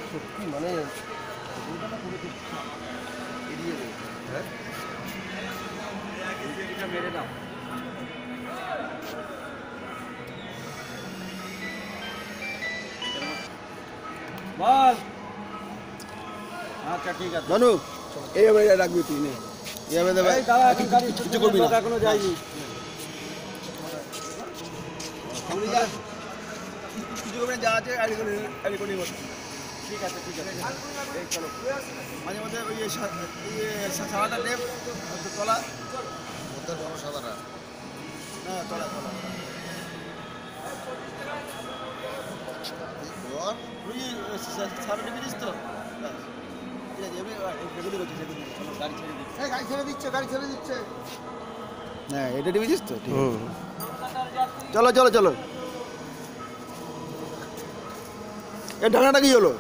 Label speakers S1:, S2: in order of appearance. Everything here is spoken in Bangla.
S1: সত্যি মানে কলকাতা করে এড়িয়ে রয়েছে। হ্যাঁ এটা মেরে দাও। বল। আচ্ছা ঠিক আছে
S2: জানু এইভাবে রাখবি তুই নে এইভাবে দেবে কিছু করবি না
S1: এখনো যায়নি।
S2: কিছু করবি না যা আছে আইডি করে নিব
S1: ঠিক আছে ঠিক আছে এই চলো।
S2: মাঝে মধ্যে ওই সাদাটা দেব তলা
S3: সাদাটা
S2: হ্যাঁ তলা তলা তুই সাদাটা দিস তো ঠিক আছে এগুলি করছিস এগুলি গাড়ি ছেড়ে দিচ্ছি গাড়ি ছেড়ে দিচ্ছে হ্যাঁ এটা টিভিছিস তো ঠিক চলো চলো চলো এর ঢাকনাটা কি হলো